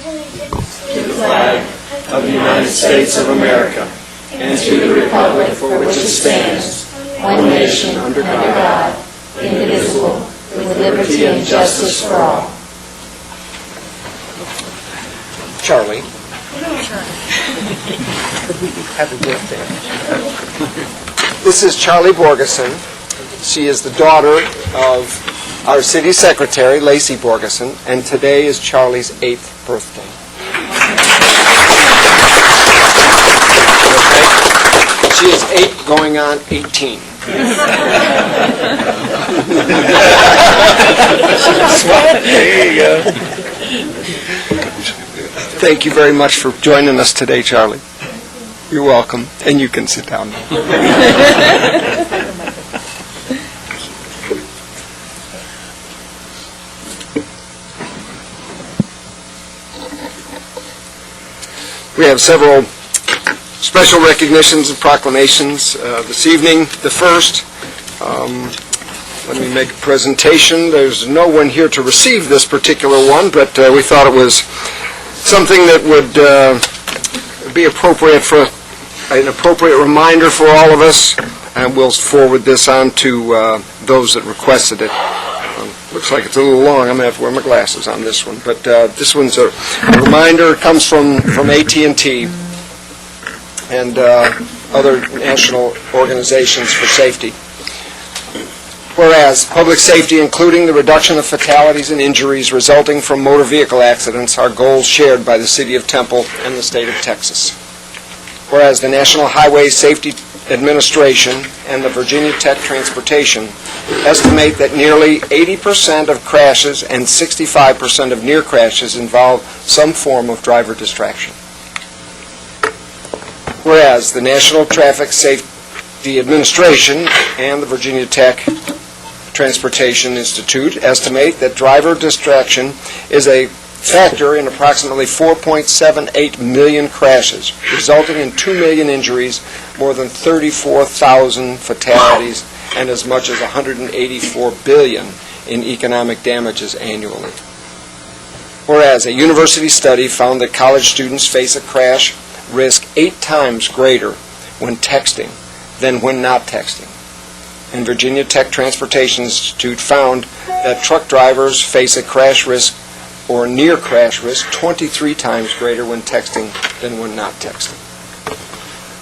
to the flag of the United States of America and to the republic for which it stands, one nation under God, indivisible, with liberty and justice for all. Charlie. Happy birthday. This is Charlie Borgeson. She is the daughter of our city secretary, Lacey Borgeson, and today is Charlie's 8th birthday. She is 8 going on 18. There you go. Thank you very much for joining us today, Charlie. You're welcome, and you can sit down. We have several special recognitions and proclamations this evening. The first, let me make a presentation. There's no one here to receive this particular one, but we thought it was something that would be appropriate for an appropriate reminder for all of us, and we'll forward this on to those that requested it. Looks like it's a little long. I'm going to have to wear my glasses on this one, but this one's a reminder. It comes from AT&T and other national organizations for safety. Whereas public safety, including the reduction of fatalities and injuries resulting from motor vehicle accidents, are goals shared by the City of Temple and the State of Texas. Whereas the National Highway Safety Administration and the Virginia Tech Transportation estimate that nearly 80% of crashes and 65% of near crashes involve some form of driver distraction. Whereas the National Traffic Safety Administration and the Virginia Tech Transportation Institute estimate that driver distraction is a factor in approximately 4.78 million crashes, resulting in 2 million injuries, more than 34,000 fatalities, and as much as $184 billion in economic damages annually. Whereas a university study found that college students face a crash risk 8 times greater when texting than when not texting. And Virginia Tech Transportation Institute found that truck drivers face a crash risk or near crash risk 23 times greater when texting than when not texting.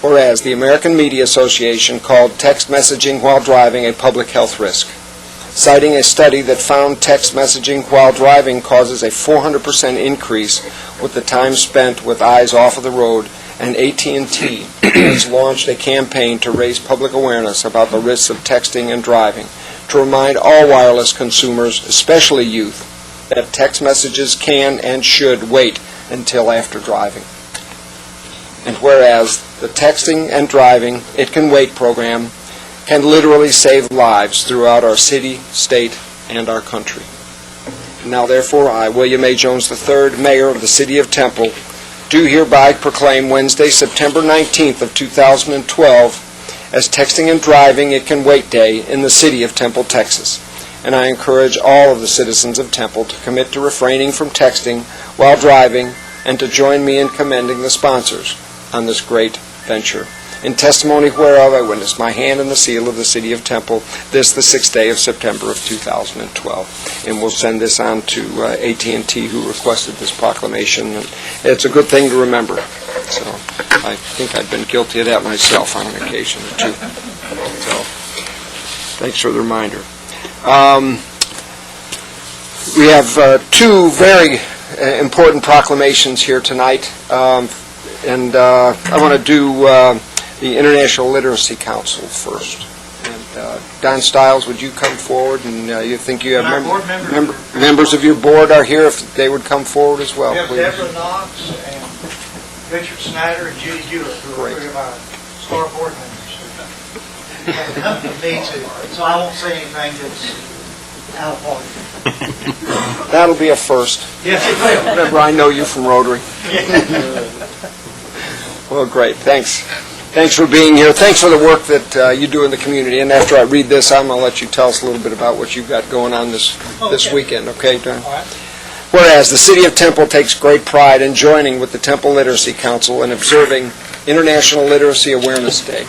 Whereas the American Media Association called text messaging while driving a public health risk, citing a study that found text messaging while driving causes a 400% increase with the time spent with eyes off of the road, and AT&T has launched a campaign to raise public awareness about the risks of texting and driving, to remind all wireless consumers, especially youth, that text messages can and should wait until after driving. And whereas the Texting and Driving It Can Wait program can literally save lives throughout our city, state, and our country. Now therefore I, William A. Jones III, Mayor of the City of Temple, do hereby proclaim Wednesday, September 19th of 2012 as Texting and Driving It Can Wait Day in the City of Temple, Texas. And I encourage all of the citizens of Temple to commit to refraining from texting while driving and to join me in commending the sponsors on this great venture. In testimony whereof I witness my hand and the seal of the City of Temple, this the 6th day of September of 2012. And we'll send this on to AT&T, who requested this proclamation. And it's a good thing to remember. So I think I've been guilty of that myself on an occasion or two. So thanks for the reminder. We have 2 very important proclamations here tonight, and I want to do the International Literacy Council first. And Don Stiles, would you come forward? And you think you have members of your board are here, if they would come forward as well, We have please. Deborah Knox and Richard Snyder and Judy Jewett, who are 3 of our star board members. Me too, so I won't say anything that's out of order. That'll be a first. Yes, it will. Remember, I know you from Rotary. Well, great. Thanks. Thanks for being here. Thanks for the work that you do in the community. And after I read this, I'm going to let you tell us a little bit about what you've got going on this weekend. Okay, Don? All right. Whereas the City of Temple takes great pride in joining with the Temple Literacy Council in observing International Literacy Awareness Day.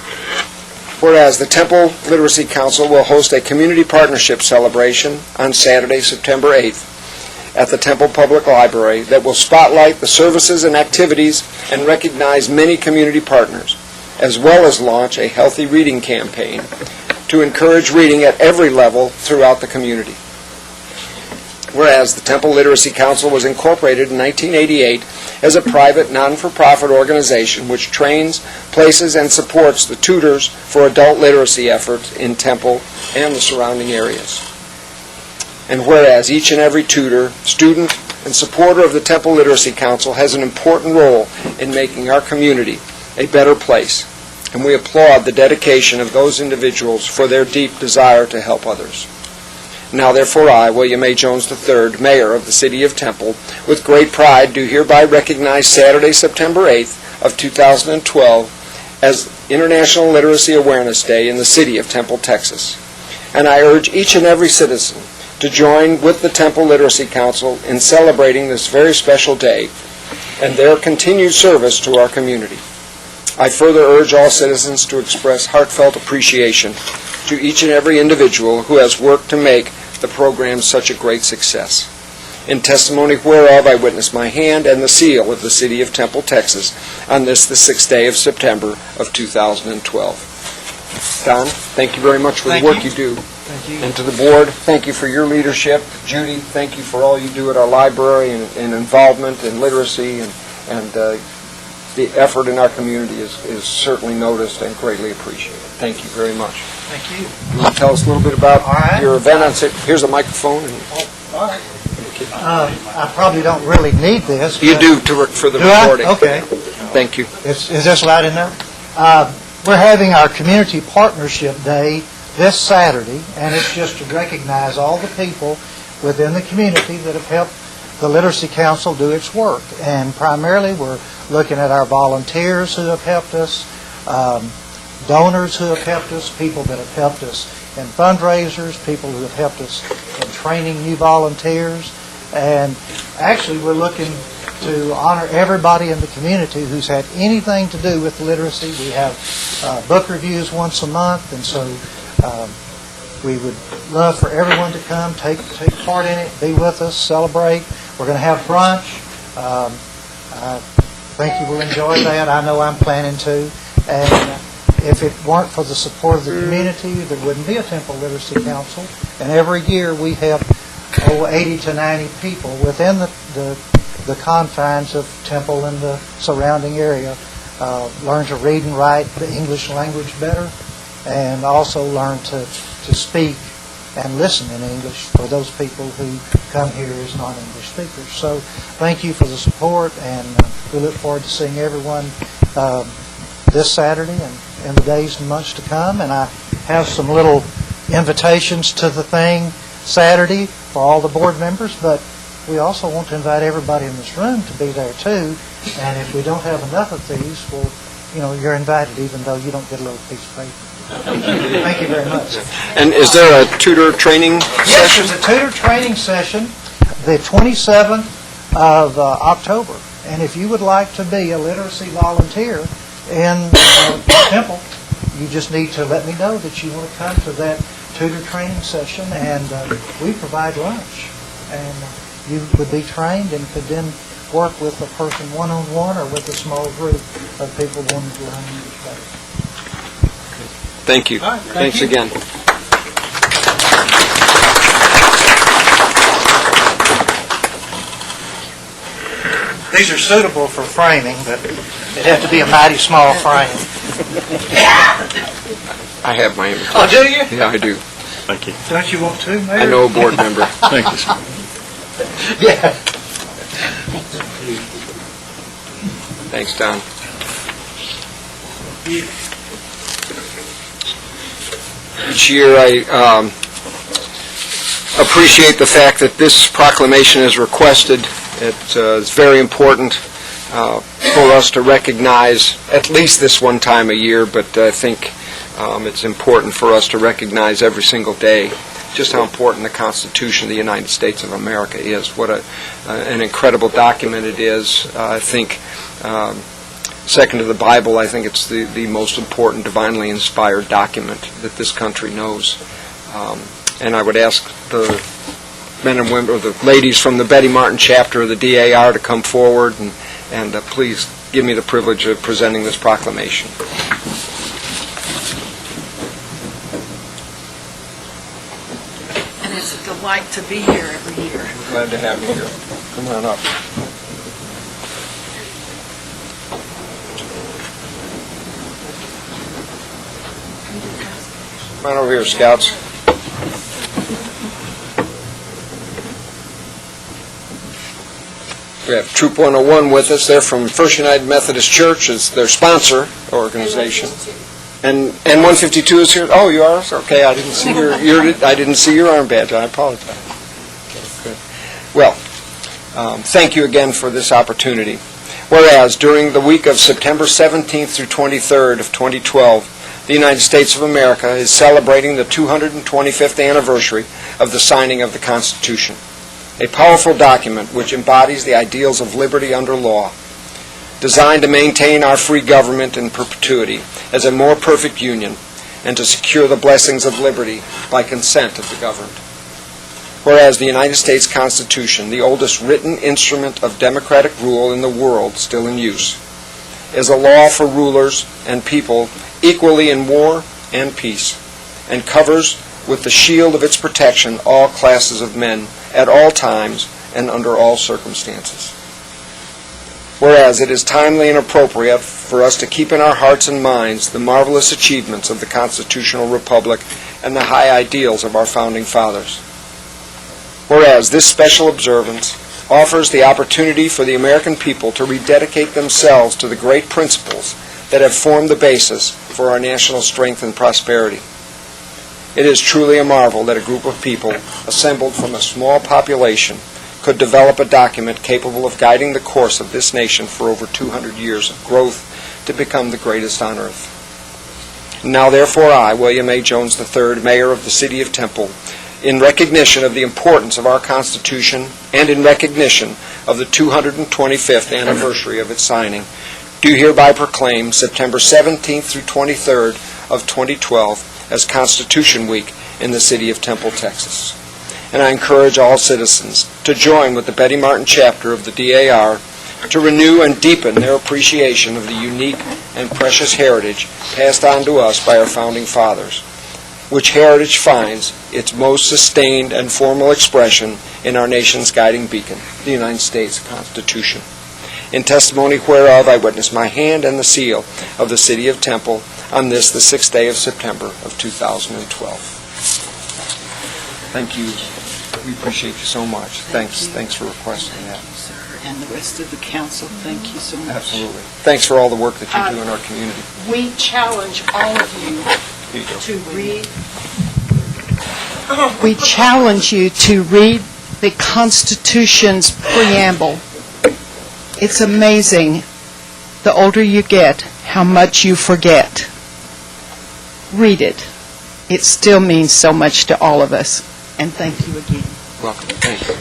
Whereas the Temple Literacy Council will host a community partnership celebration on Saturday, September 8th at the Temple Public Library that will spotlight the services and activities and recognize many community partners, as well as launch a healthy reading campaign to encourage reading at every level throughout the community. Whereas the Temple Literacy Council was incorporated in 1988 as a private, non-for-profit organization which trains, places, and supports the tutors for adult literacy efforts in Temple and the surrounding areas. And whereas each and every tutor, student, and supporter of the Temple Literacy Council has an important role in making our community a better place, and we applaud the dedication of those individuals for their deep desire to help others. Now therefore I, William A. Jones III, Mayor of the City of Temple, with great pride do hereby recognize Saturday, September 8th of 2012 as International Literacy Awareness Day in the City of Temple, Texas. And I urge each and every citizen to join with the Temple Literacy Council in celebrating this very special day and their continued service to our community. I further urge all citizens to express heartfelt appreciation to each and every individual who has worked to make the program such a great success. In testimony whereof, I witness my hand and the seal of the City of Temple, Texas, on this, the 6th day of September of 2012. Don, thank you very much for the work you do. Thank you. And to the board, thank you for your leadership. Judy, thank you for all you do at our library and involvement in literacy, and the effort in our community is certainly noticed and greatly appreciated. Thank you very much. Thank you. You want to tell us a little bit about All right. your event? Here's a microphone. All right. I probably don't really need this. You but- do for the Do I? recording. Okay. Thank you. Is this loud enough? We're having our Community Partnership Day this Saturday, and it's just to recognize all the people within the community that have helped the Literacy Council do its work. And primarily we're looking at our volunteers who have helped us, donors who have helped us, people that have helped us in fundraisers, people who have helped us in training new volunteers. And actually we're looking to honor everybody in the community who's had anything to do with literacy. We have book reviews once a month, and so we would love for everyone to come, take part in it, be with us, celebrate. We're going to have brunch. I think you will enjoy that. I know I'm planning to. And if it weren't for the support of the community, there wouldn't be a Temple Literacy Council. And every year we help 80 to 90 people within the confines of Temple and the surrounding area learn to read and write the English language better, and also learn to speak and listen in English for those people who come here as non-English speakers. So thank you for the support, and we look forward to seeing everyone this Saturday and in the days and months to come. And I have some little invitations to the thing Saturday for all the board members, but we also want to invite everybody in this room to be there too. And if we don't have enough of these, well, you're invited even though you don't get a little piece of paper. Thank you very much. And is there a tutor training Yes, session? there's a tutor training session the 27th of October. And if you would like to be a literacy volunteer in Temple, you just need to let me know that you want to come to that tutor training session, and we provide lunch. And you would be trained and could then work with a person one-on-one or with a small group of people wanting to learn English better. Thank you. All right, Thanks you. again. These are suitable for framing, but it'd have to be a mighty small frame. I have my invitation. Oh, do you? Yeah, I do. Thank you. Don't you want to, Mayor? I know a board member. Thank you, sir. Yeah. Thanks, Don. Each year I appreciate the fact that this proclamation is requested. It's very important for us to recognize at least this one time a year, but I think it's important for us to recognize every single day just how important the Constitution of the United States of America is. What an incredible document it is. I think, second to the Bible, I think it's the most important divinely inspired document that this country knows. And I would ask the men and women, or the ladies from the Betty Martin chapter of the DAR to come forward and please give me the privilege of presenting this proclamation. And it's a delight to be here every year. Glad to have you here. Come on up. Come on over here, Scouts. We have Troop 101 with us. They're from First United Methodist Church. It's their sponsor organization. And 152 is here. Oh, you are? Okay, I didn't see I didn't see your arm badge. I apologize. Okay, good. Well, thank you again for this opportunity. Whereas during the week of September 17th through 23rd of 2012, the United States of America is celebrating the 225th anniversary of the signing of the Constitution, a powerful document which embodies the ideals of liberty under law, designed to maintain our free government in perpetuity as a more perfect union and to secure the blessings of liberty by consent of the governed. Whereas the United States Constitution, the oldest written instrument of democratic rule in the world still in use, is a law for rulers and people equally in war and peace, and covers with the shield of its protection all classes of men at all times and under all circumstances. Whereas it is timely and appropriate for us to keep in our hearts and minds the marvelous achievements of the constitutional republic and the high ideals of our founding fathers. Whereas this special observance offers the opportunity for the American people to rededicate themselves to the great principles that have formed the basis for our national strength and prosperity. It is truly a marvel that a group of people assembled from a small population could develop a document capable of guiding the course of this nation for over 200 years of growth to become the greatest on earth. Now therefore I, William A. Jones III, Mayor of the City of Temple, in recognition of the importance of our Constitution and in recognition of the 225th anniversary of its signing, do hereby proclaim September 17th through 23rd of 2012 as Constitution Week in the city of Temple, Texas. And I encourage all citizens to join with the Betty Martin chapter of the DAR to renew and deepen their appreciation of the unique and precious heritage passed on to us by our founding fathers, which heritage finds its most sustained and formal expression in our nation's guiding beacon, the United States Constitution. In testimony whereof I witness my hand and the seal of the City of Temple on this, the 6th day of September of 2012. Thank you. We appreciate you so much. Thanks for requesting that. Thank you, sir. And the rest of the council, thank you so much. Absolutely. Thanks for all the work that you do in our community. We challenge all of you Here you go. to read. We challenge you to read the Constitution's preamble. It's amazing, the older you get, how much you forget. Read it. It still means so much to all of us. And thank you again. Welcome. Thank you.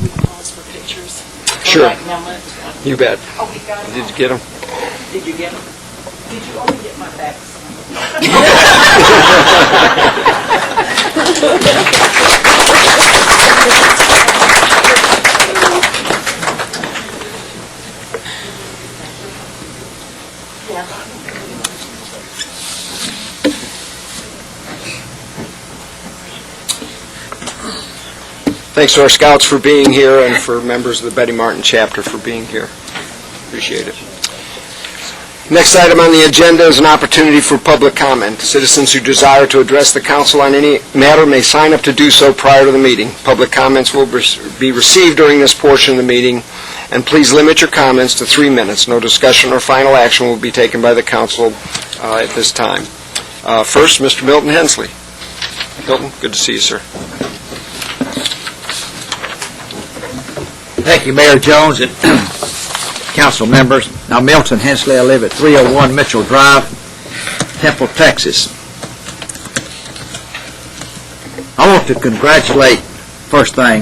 We pause for pictures. Sure. Right now, You bet. oh, we got them. Did you get them? Did you get them? Did you only get my back? Thanks to our scouts for being here and for members of the Betty Martin chapter for being here. Appreciate it. Next item on the agenda is an opportunity for public comment. Citizens who desire to address the council on any matter may sign up to do so prior to the meeting. Public comments will be received during this portion of the meeting, and please limit your comments to 3 minutes. No discussion or final action will be taken by the council at this time. First, Mr. Milton Hensley. Milton, good to see you, sir. Thank you, Mayor Jones and council members. I'm Milton Hensley. I live at 301 Mitchell Drive, Temple, Texas. want to congratulate, first thing,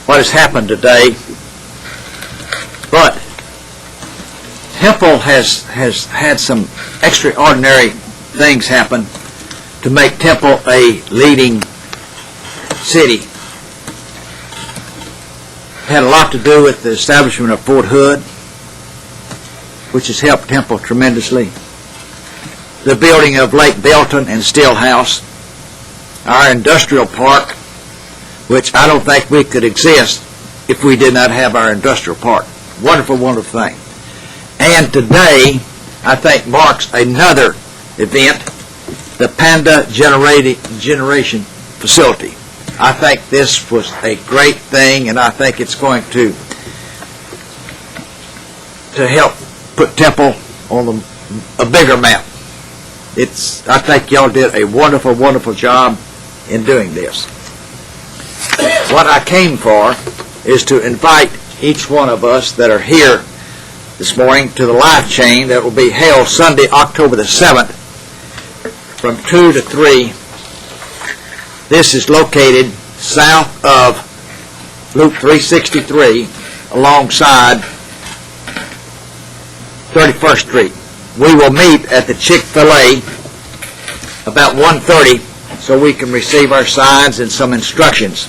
what has happened today. But Temple has had some extraordinary things happen to make Temple a leading city. Had a lot to do with the establishment of Fort Hood, which has helped Temple tremendously. The building of Lake Belton and Stillhouse, our industrial park, which I don't think we could exist if we did not have our industrial park. Wonderful, wonderful thing. And today, I think, marks another event, the Panda Generation Facility. I think this was a great thing, and I think it's going to help put Temple on a bigger map. I think y'all did a wonderful, wonderful job in doing this. What I came for is to invite each one of us that are here this morning to the Life Chain that will be held Sunday, October the 7th, from 2 to 3. This is located south of Loop 363 alongside 31st Street. We will meet at the Chick-fil-A about 1:30 so we can receive our signs and some instructions.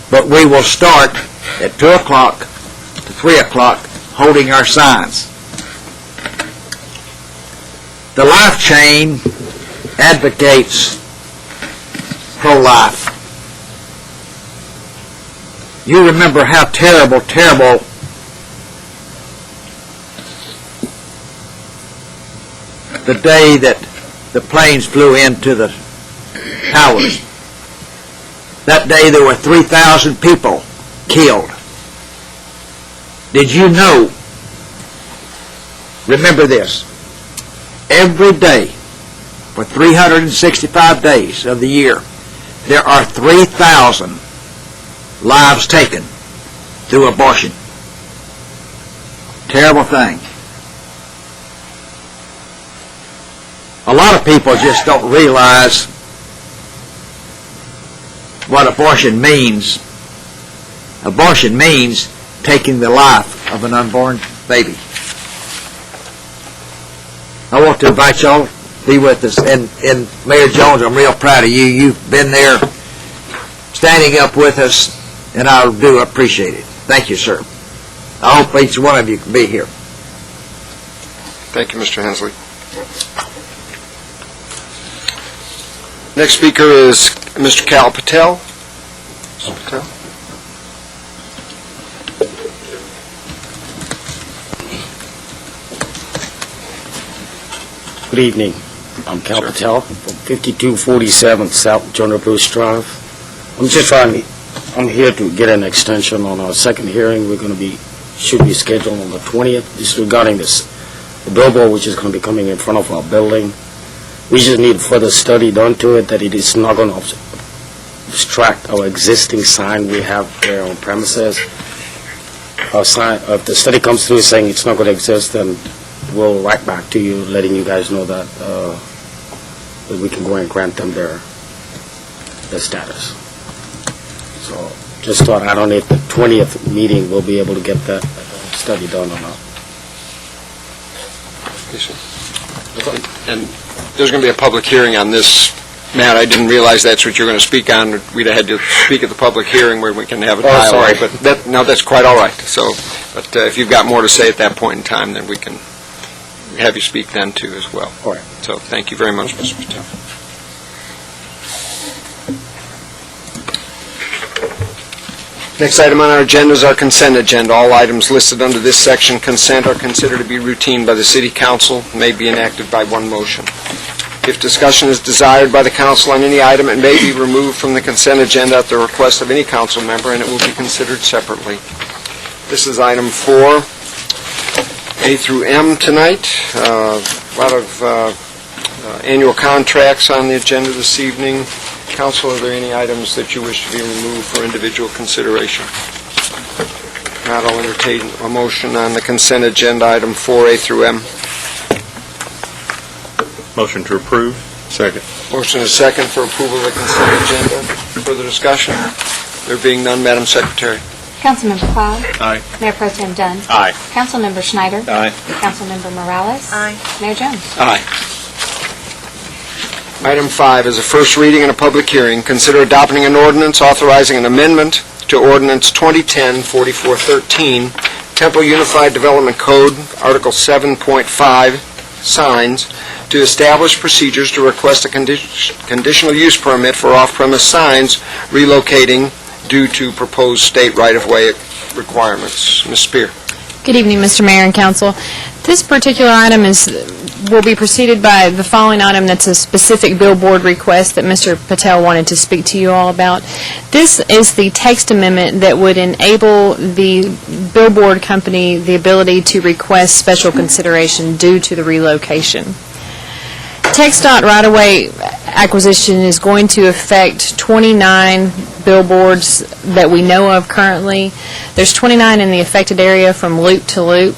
But we will start at 2 o'clock to 3 o'clock holding our signs. The Life Chain advocates pro-life. You remember how terrible the day that the planes flew into the towers. That day there were 3,000 people killed. Did you know, remember this, every day for 365 days of the year, there are 3,000 lives taken through abortion. Terrible thing. A lot of people just don't realize what abortion means. Abortion means taking the life of an unborn baby. I want to invite y'all to be with us. And Mayor Jones, I'm real proud of you. You've been there standing up with us, and I do appreciate it. Thank you, sir. I hope each one of you can be here. Thank you, Mr. Hensley. Next speaker is Mr. Kal Patel. Mr. Patel. Good evening. I'm Kal Patel from 5247 South Jonah Bruce Drive. I'm here to get an extension on our second hearing. Should be scheduled on the 20th. This is regarding the billboard which is going to be coming in front of our building. We just need further study done to it that it is not going to distract our existing sign we have there on premises. Our sign, if the study comes through saying it's not going to exist, then we'll write back to you, letting you guys know that we can go and grant them their status. So just thought, I don't know if the 20th meeting we'll be able to get that study done or not. And there's going to be a public hearing on this. Matt, I didn't realize that's what you're going to speak on. We'd have had to speak at the public hearing where we can have a dialogue. Sorry. But that's quite all right. So, but if you've got more to say at that point in time, then we can have you speak then too as well. All right. So thank you very much, Mr. Patel. Next item on our agenda is our consent agenda. All items listed under this section, consent, are considered to be routine by the City Council and may be enacted by one motion. If discussion is desired by the council on any item, it may be removed from the consent agenda at the request of any council member, and it will be considered separately. This is item 4, A through M tonight. A lot of annual contracts on the agenda this evening. Council, are there any items that you wish to be removed for individual consideration? Not, I'll entertain a motion on the consent agenda, item 4A through M. Motion to approve. Second. Motion is second for approval of the consent agenda. Further discussion? There being none, Madam Secretary. Councilmember Cloud? Aye. Mayor Pro Tem Dunn? Aye. Councilmember Schneider? Aye. Councilmember Morales? Aye. Mayor Jones? Aye. Item 5 is a first reading and a public hearing. Consider adopting an ordinance authorizing an amendment to Ordinance 2010-4413, Temple Unified Development Code, Article 7.5, Signs, to establish procedures to request a conditional use permit for off-premise signs relocating due to proposed state right-of-way requirements. Ms. Spear. Good evening, Mr. Mayor and Council. This particular item will be preceded by the following item that's a specific billboard request that Mr. Patel wanted to speak to you all about. This is the text amendment that would enable the billboard company the ability to request special consideration due to the relocation. TxDOT right-of-way acquisition is going to affect 29 billboards that we know of currently. There's 29 in the affected area from loop to loop,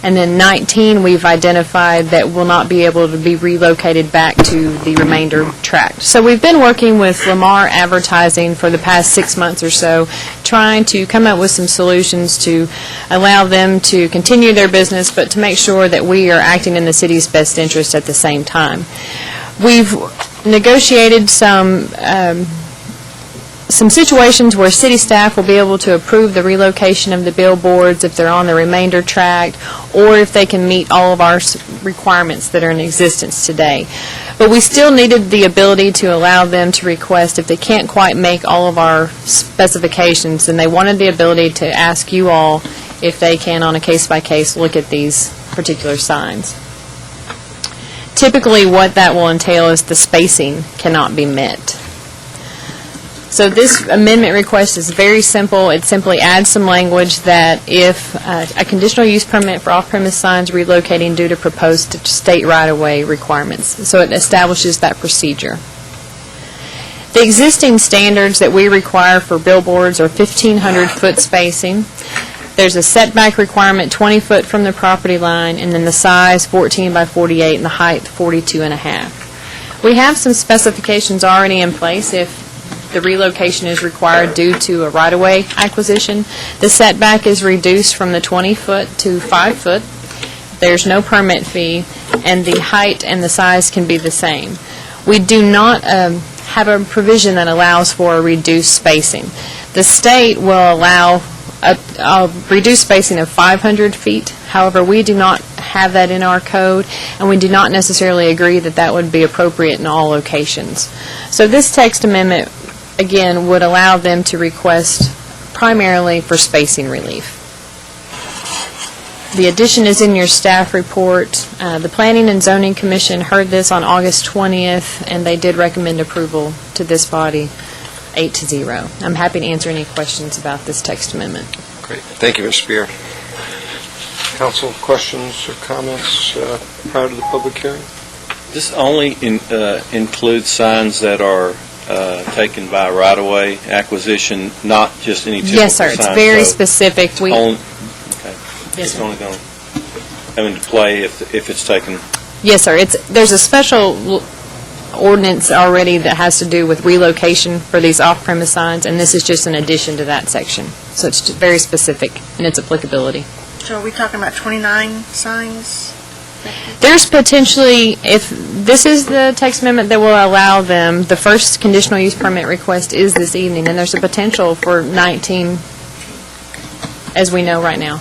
and then 19 we've identified that will not be able to be relocated back to the remainder tract. So we've been working with Lamar Advertising for the past 6 months or so, trying to come up with some solutions to allow them to continue their business, but to make sure that we are acting in the city's best interest at the same time. We've negotiated some situations where city staff will be able to approve the relocation of the billboards if they're on the remainder tract, or if they can meet all of our requirements that are in existence today. But we still needed the ability to allow them to request if they can't quite make all of our specifications, and they wanted the ability to ask you all if they can, on a case-by-case, look at these particular signs. Typically, what that will entail is the spacing cannot be met. So this amendment request is very simple. It simply adds some language that if a conditional use permit for off-premise signs relocating due to proposed state right-of-way requirements. So it establishes that procedure. The existing standards that we require for billboards are 1,500-foot spacing. There's a setback requirement 20 foot from the property line, and then the size 14 by 48 and the height 42.5. We have some specifications already in place if the relocation is required due to a right-of-way acquisition. The setback is reduced from the 20 foot to 5 foot. There's no permit fee, and the height and the size can be the same. We do not have a provision that allows for a reduced spacing. The state will allow a reduced spacing of 500 feet. However, we do not have that in our code, and we do not necessarily agree that that would be appropriate in all locations. So this text amendment, again, would allow them to request primarily for spacing relief. The addition is in your staff report. The Planning and Zoning Commission heard this on August 20th, and they did recommend approval to this body 8-0. I'm happy to answer any questions about this text amendment. Great. Thank you, Ms. Spear. Council, questions or comments prior to the public hearing? This only includes signs that are taken by right-of-way acquisition, not just any typical sign? Yes, sir. It's very specific. Okay. Yes, It's sir. only going to come into play if it's taken. Yes, sir. There's a special ordinance already that has to do with relocation for these off-premise signs, and this is just an addition to that section. So it's very specific in its applicability. So are we talking about 29 signs? There's potentially, if this is the text amendment that will allow them, the first conditional use permit request is this evening, and there's a potential for 19, as we know right now.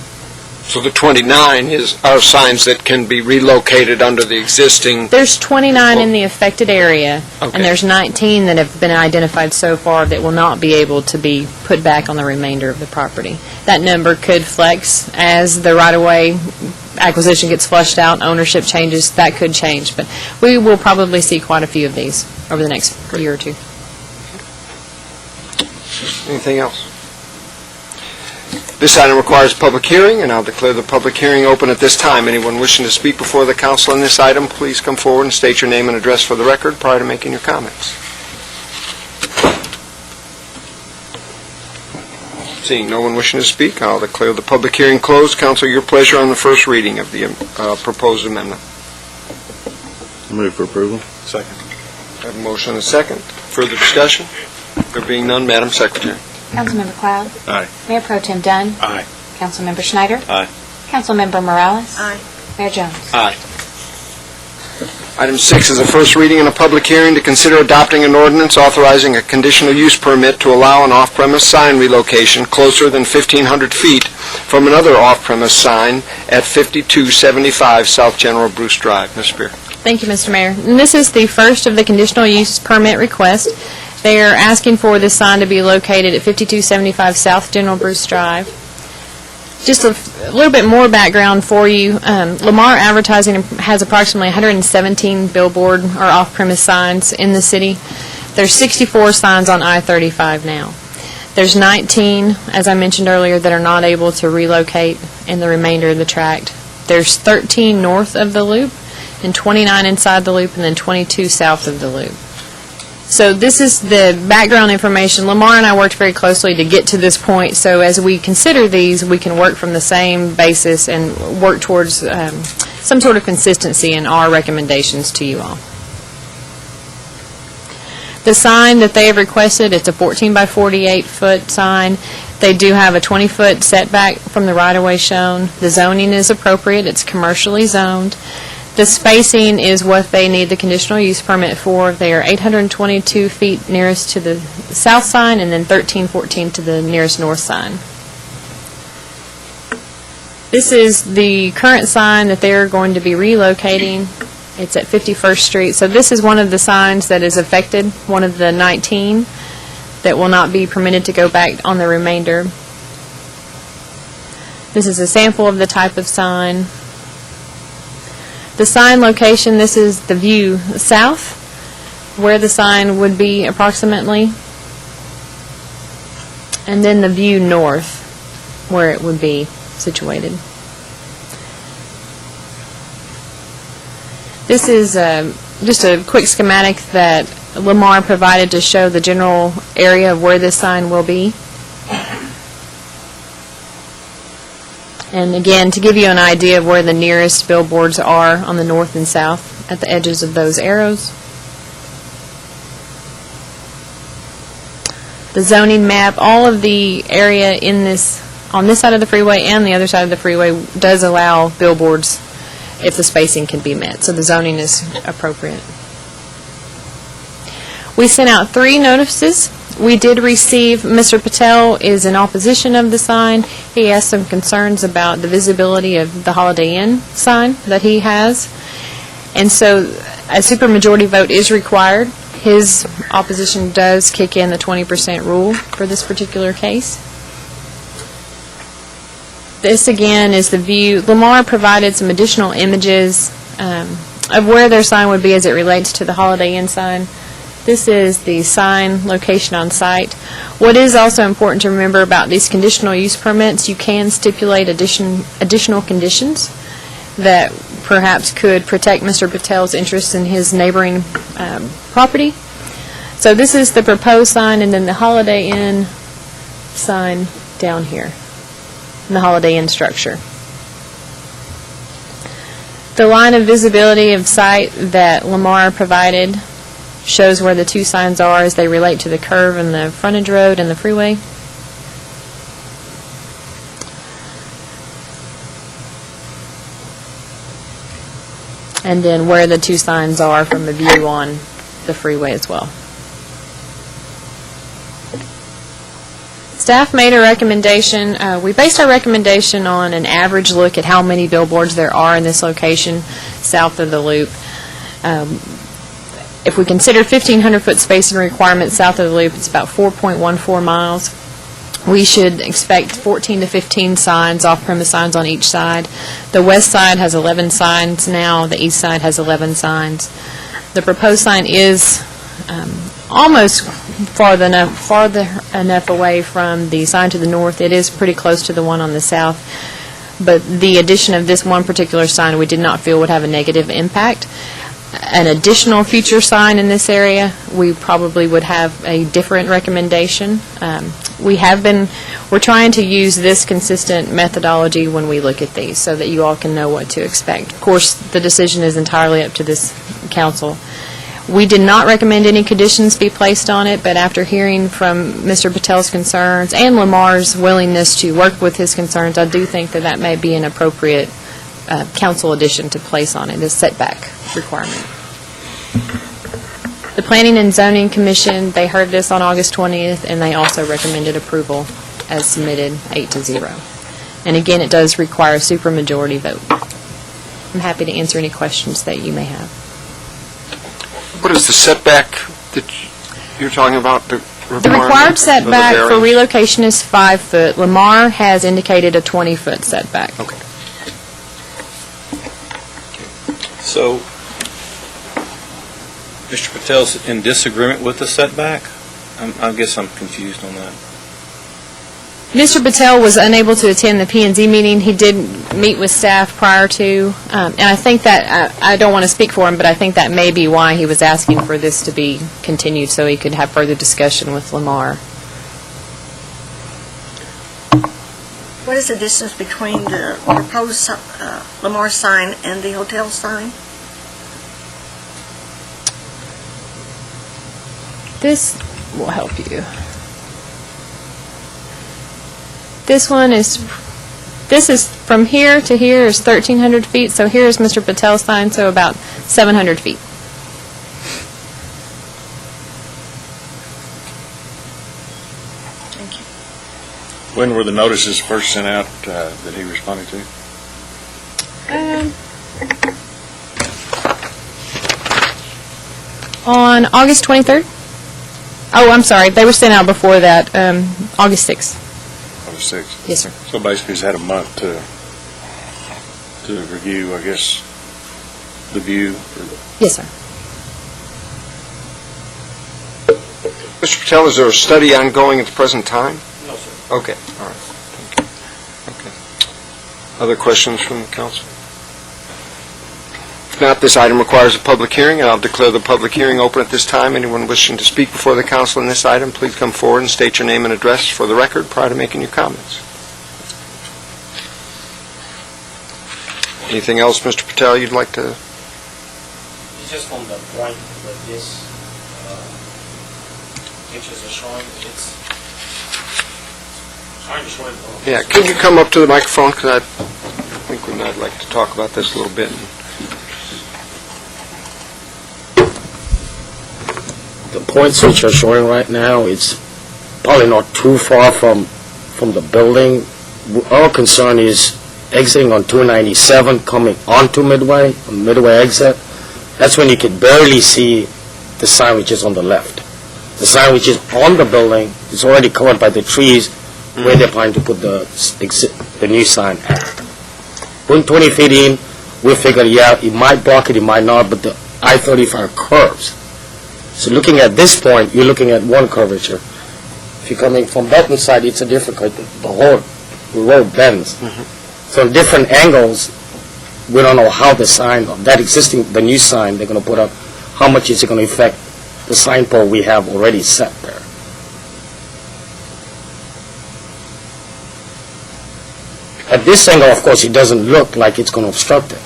So the 29 are signs that can be relocated under the existing... There's 29 in the affected area, Okay. and there's 19 that have been identified so far that will not be able to be put back on the remainder of the property. That number could flex as the right-of-way acquisition gets flushed out, ownership changes, that could change. But we will probably see quite a few of these over the next year or two. Anything else? This item requires public hearing, and I'll declare the public hearing open at this time. Anyone wishing to speak before the council on this item, please come forward and state your name and address for the record prior to making your comments. Seeing no one wishing to speak, I'll declare the public hearing closed. Council, your pleasure on the first reading of the proposed amendment. Move for approval. Second. I have a motion and a second. Further discussion? There being none, Madam Secretary. Councilmember Cloud? Aye. Mayor Pro Tem Dunn? Aye. Councilmember Schneider? Aye. Councilmember Morales? Aye. Mayor Jones? Aye. Item 6 is a first reading and a public hearing to consider adopting an ordinance authorizing a conditional use permit to allow an off-premise sign relocation closer than 1,500 feet from another off-premise sign at 5275 South General Bruce Drive. Ms. Spear. Thank you, Mr. Mayor. And this is the first of the conditional use permit request. They are asking for this sign to be located at 5275 South General Bruce Drive. Just a little bit more background for you. Lamar Advertising has approximately 117 billboard or off-premise signs in the city. There's 64 signs on I-35 now. There's 19, as I mentioned earlier, that are not able to relocate in the remainder of the tract. There's 13 north of the loop, and 29 inside the loop, and then 22 south of the loop. So this is the background information. Lamar and I worked very closely to get to this point, so as we consider these, we can work from the same basis and work towards some sort of consistency in our recommendations to you all. The sign that they have requested, it's a 14 by 48 foot sign. They do have a 20-foot setback from the right-of-way shown. The zoning is appropriate. It's commercially zoned. The spacing is what they need the conditional use permit for. They are 822 feet nearest to the south sign and then 1314 to the nearest north sign. This is the current sign that they're going to be relocating. It's at 51st Street. So this is one of the signs that is affected, one of the 19 that will not be permitted to go back on the remainder. This is a sample of the type of sign. The sign location, this is the view south, where the sign would be approximately, and then the view north, where it would be situated. This is just a quick schematic that Lamar provided to show the general area of where this sign will be. And again, to give you an idea of where the nearest billboards are on the north and south at the edges of those arrows. The zoning map, all of the area in this, on this side of the freeway and the other side of the freeway does allow billboards if the spacing can be met. So the zoning is appropriate. We sent out 3 notices. We did receive, Mr. Patel is in opposition of the sign. He has some concerns about the visibility of the Holiday Inn sign that he has. And so a supermajority vote is required. His opposition does kick in the 20% rule for this particular case. This again is the view. Lamar provided some additional images of where their sign would be as it relates to the Holiday Inn sign. This is the sign location on site. What is also important to remember about these conditional use permits, you can stipulate additional conditions that perhaps could protect Mr. Patel's interest in his neighboring property. So this is the proposed sign, and then the Holiday Inn sign down here, in the Holiday Inn structure. The line of visibility of sight that Lamar provided shows where the 2 signs are as they relate to the curve in the frontage road and the freeway. And then where the 2 signs are from the view on the freeway as well. Staff made a recommendation. We based our recommendation on an average look at how many billboards there are in this location south of the loop. If we consider 1,500-foot spacing requirements south of the loop, it's about 4.14 miles. We should expect 14 to 15 signs, off-premise signs on each side. The west side has 11 signs now. The east side has 11 signs. The proposed sign is almost farther enough away from the sign to the north. It is pretty close to the one on the south. But the addition of this one particular sign we did not feel would have a negative impact. An additional future sign in this area, we probably would have a different recommendation. We're trying to use this consistent methodology when we look at these so that you all can know what to expect. Of course, the decision is entirely up to this council. We did not recommend any conditions be placed on it, but after hearing from Mr. Patel's concerns and Lamar's willingness to work with his concerns, I do think that that may be an appropriate council addition to place on it, a setback requirement. The Planning and Zoning Commission, they heard this on August 20th, and they also recommended approval as submitted, 8-0. And again, it does require a supermajority vote. I'm happy to answer any questions that you may have. What is the setback that you're talking about? The required setback for relocation is 5 foot. Lamar has indicated a 20-foot setback. Okay. So, Mr. Patel's in disagreement with the setback? I guess I'm confused on that. Mr. Patel was unable to attend the P&Z meeting. He did meet with staff prior to, and I think that, I don't want to speak for him, but I think that may be why he was asking for this to be continued, so he could have further discussion with Lamar. What is the distance between the proposed Lamar sign and the hotel sign? This will help you. This is from here to here is 1,300 feet, so here is Mr. Patel's sign, so about 700 feet. Thank you. When were the notices first sent out that he responded to? On August 23rd? Oh, I'm sorry, they were sent out before that, August 6th. August 6th. Yes, sir. So basically, he's had a month to review, I guess, the view. Yes, sir. Mr. Patel, is there a study ongoing at the present time? No, sir. Okay, all right. Thank you. Okay. Other questions from the council? If not, this item requires a public hearing, and I'll declare the public hearing open at this time. Anyone wishing to speak before the council on this item, please come forward and state your name and address for the record prior to making your comments. Anything else, Mr. Patel, you'd like to? It's just from the point that this pictures are showing, it's trying to show it. Yeah, could you come up to the microphone, because I think I'd like to talk about this a little bit. The points which are showing right now, it's probably not too far from the building. Our concern is exiting on 297, coming onto Midway, on Midway exit. That's when you can barely see the sign which is on the left. The sign which is on the building is already covered by the trees where they're planning to put the new sign at. Going 20 feet in, we figured, yeah, it might block it, it might not, but the I-35 curves. So looking at this point, you're looking at one curvature. If you're coming from Belton side, it's a difficult, the whole road bends. So in different angles, we don't know how the sign, that existing, the new sign they're going to put up, how much is it going to affect the sign pole we have already set there. At this angle, of course, it doesn't look like it's going to obstruct it.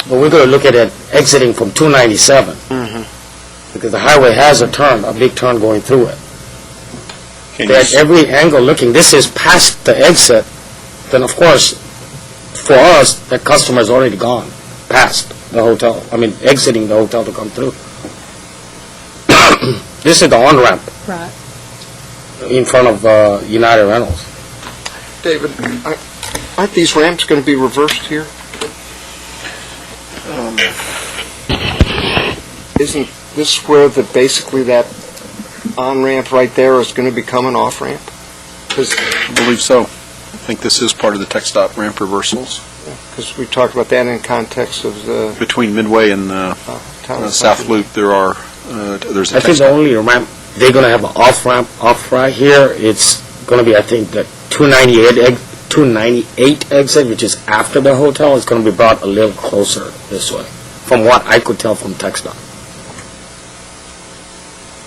But we're going to look at it exiting from 297. Because the highway has a turn, a big turn going through it. At every angle looking, this is past the exit, then of course, for us, the customer's already gone past the hotel. I mean, exiting the hotel to come through. This is the on-ramp. Right. In front of United Rentals. David, aren't these ramps going to be reversed here? Isn't this where basically that on-ramp right there is going to become an off-ramp? I believe so. I think this is part of the TxDOT ramp reversals. Because we talked about that in context of the Between Midway and town of South Loop, there's a I think the TxDOT. only ramp, they're going to have an off-ramp off right here. It's going to be, I think, the 298 exit, which is after the hotel, is going to be brought a little closer this way, from what I could tell from TxDOT.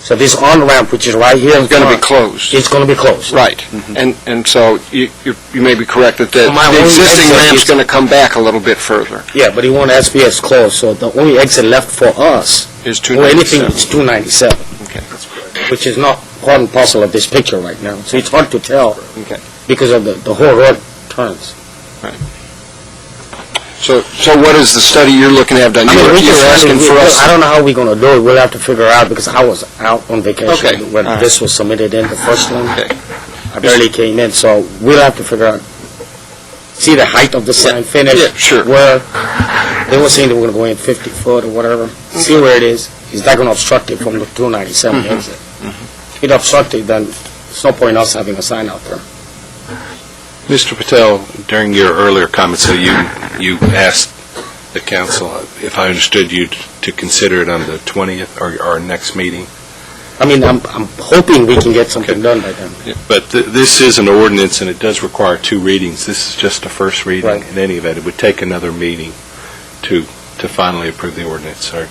So this on-ramp, which is right here in It's going to be front, closed. it's going to be closed. Right. And so you may be correct that the My the only existing exit ramp's is- going to come back a little bit further. Yeah, but he want SPS closed, so the only exit left for us, Is or anything, 297. is 297, Okay. which is not part and parcel of this picture right now. So it's hard to tell Okay. because of the whole road turns. So what is the study you're looking to have done? I mean, You're asking for us... I don't know how we're going to do it. We'll have to figure out, because I was out on vacation Okay. when All right. this was submitted in, the first one. Okay. I barely came in, so we'll have to figure out, see the height of the sign finish. Yeah, sure. Where, they were saying they were going to go in 50 foot or whatever. See where it is. Is that going to obstruct it from the 297 exit? If it obstructs it, then there's no point in us having a sign out there. Mr. Patel, during your earlier comments, so you asked the council, if I understood you, to consider it on the 20th, or our next meeting. I mean, I'm hoping we can get something done by then. Yeah, but this is an ordinance, and it does require 2 readings. This is just a first reading. Right. In any event, it would take another meeting to finally approve the ordinance. Or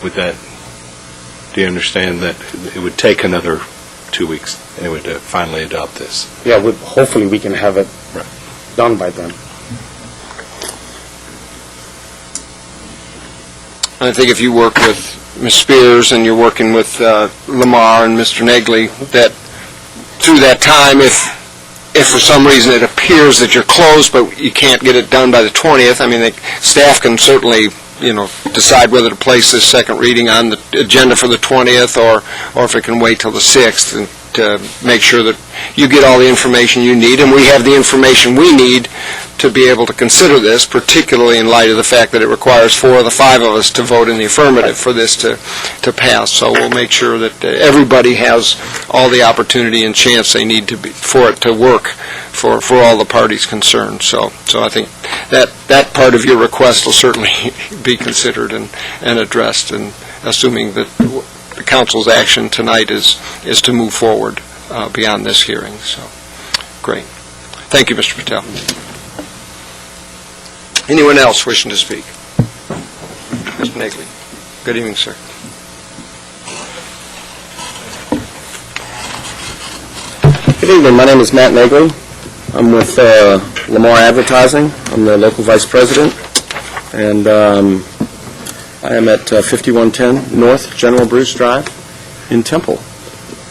would that, do you understand that it would take another 2 weeks, and it would finally adopt this? Yeah, hopefully we can have it Right. done by then. I think if you work with Ms. Spears and you're working with Lamar and Mr. Negley, that through that time, if for some reason it appears that you're closed but you can't get it done by the 20th, I mean, staff can certainly, decide whether to place this second reading on the agenda for the 20th or if it can wait till the 6th, and to make sure that you get all the information you need, and we have the information we need to be able to consider this, particularly in light of the fact that it requires 4 of the 5 of us to vote in the affirmative for this to pass. So we'll make sure that everybody has all the opportunity and chance they need for it to work for all the parties concerned. So I think that part of your request will certainly be considered and addressed, and assuming that the council's action tonight is to move forward beyond this hearing. So, great. Thank you, Mr. Patel. Anyone else wishing to speak? Mr. Negley. Good evening, sir. Good evening, my name is Matt Negley. I'm with Lamar Advertising. I'm the local vice president, and I am at 5110 North General Bruce Drive in Temple.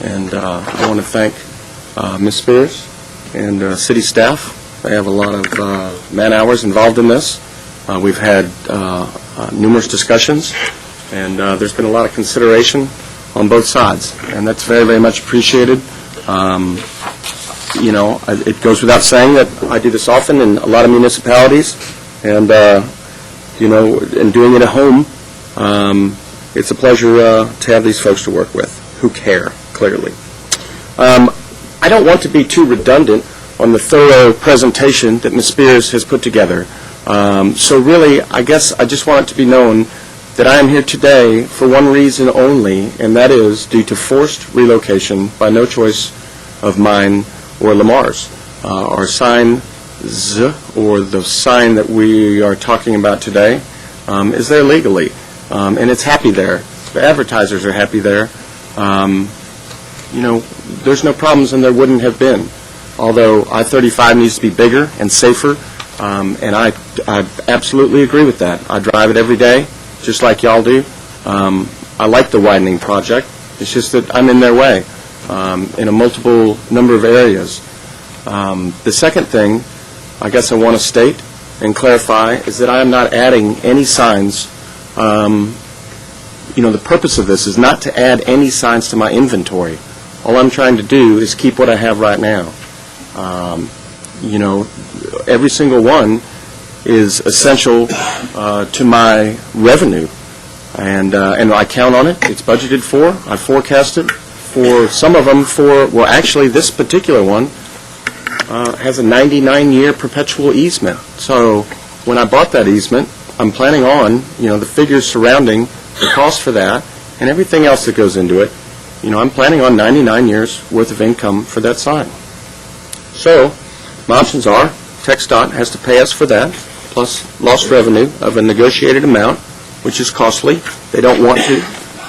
And I want to thank Ms. Spears and city staff. They have a lot of man-hours involved in this. We've had numerous discussions, and there's been a lot of consideration on both sides, and that's very, very much appreciated. It goes without saying that I do this often in a lot of municipalities, and, and doing it at home, it's a pleasure to have these folks to work with who care, clearly. I don't want to be too redundant on the thorough presentation that Ms. Spears has put together. So really, I guess I just want it to be known that I am here today for one reason only, and that is due to forced relocation by no choice of mine or Lamar's. Our sign, or the sign that we are talking about today, is there legally, and it's happy there. The advertisers are happy there. There's no problems, and there wouldn't have been. Although I-35 needs to be bigger and safer, and I absolutely agree with that. I drive it every day, just like y'all do. I like the widening project. It's just that I'm in their way in a multiple number of areas. The second thing I guess I want to state and clarify is that I am not adding any signs. The purpose of this is not to add any signs to my inventory. All I'm trying to do is keep what I have right now. Every single one is essential to my revenue, and I count on it. It's budgeted for. I forecast it for some of them. Actually, this particular one has a 99-year perpetual easement. So when I bought that easement, I'm planning on, the figures surrounding the cost for that and everything else that goes into it. I'm planning on 99 years worth of income for that sign. So my options are TxDOT has to pay us for that, plus lost revenue of a negotiated amount, which is costly. They don't want to.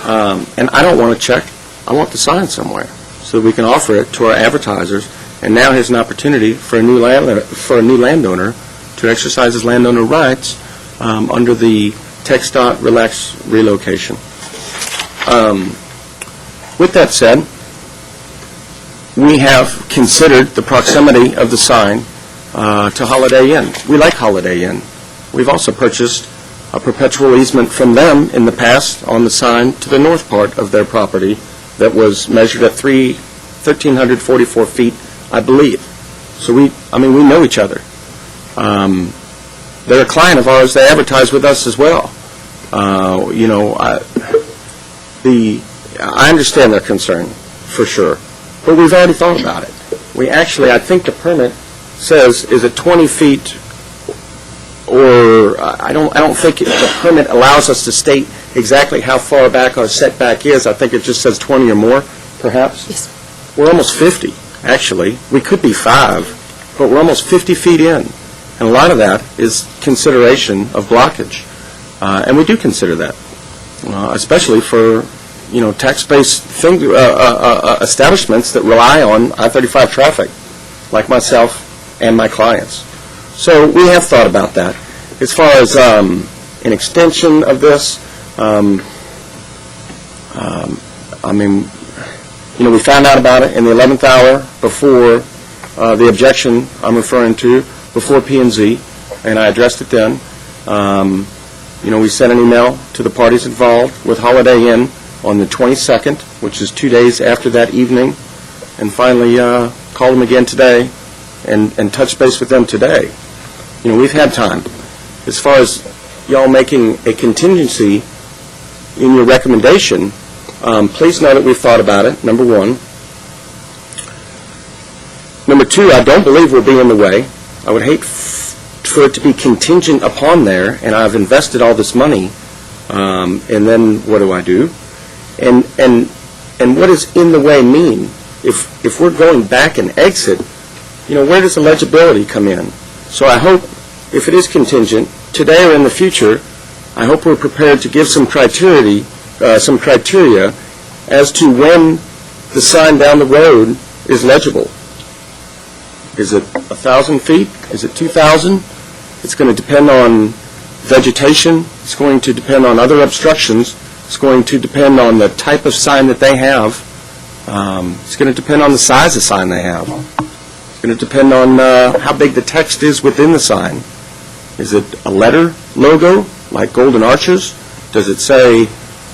And I don't want a check, I want the sign somewhere, so that we can offer it to our advertisers. And now here's an opportunity for a new landowner to exercise his landowner rights under the TxDOT Relax relocation. With that said, we have considered the proximity of the sign to Holiday Inn. We like Holiday Inn. We've also purchased a perpetual easement from them in the past on the sign to the north part of their property that was measured at 1,344 feet, I believe. So we know each other. They're a client of ours. They advertise with us as well. I understand their concern, for sure, but we've already thought about it. We actually, I think the permit says, is it 20 feet, or I don't think the permit allows us to state exactly how far back our setback is. I think it just says 20 or more, perhaps. Yes. We're almost 50, actually. We could be 5, but we're almost 50 feet in. And a lot of that is consideration of blockage. And we do consider that, especially for, tax-based establishments that rely on I-35 traffic, like myself and my clients. So we have thought about that. As far as an extension of this, we found out about it in the 11th hour before the objection I'm referring to, before P&Z, and I addressed it then. We sent an email to the parties involved with Holiday Inn on the 22nd, which is 2 days after that evening, and finally called them again today and touched base with them today. We've had time. As far as y'all making a contingency in your recommendation, please know that we've thought about it, number one. Number two, I don't believe we'll be in the way. I would hate for it to be contingent upon there, and I've invested all this money, and then what do I do? And what does in the way mean? If we're going back and exit, where does the legibility come in? So I hope, if it is contingent, today or in the future, I hope we're prepared to give some criteria as to when the sign down the road is legible. Is it 1,000 feet? Is it 2,000? It's going to depend on vegetation. It's going to depend on other obstructions. It's going to depend on the type of sign that they have. It's going to depend on the size of sign they have. It's going to depend on how big the text is within the sign. Is it a letter logo, like Golden Arches? Does it say,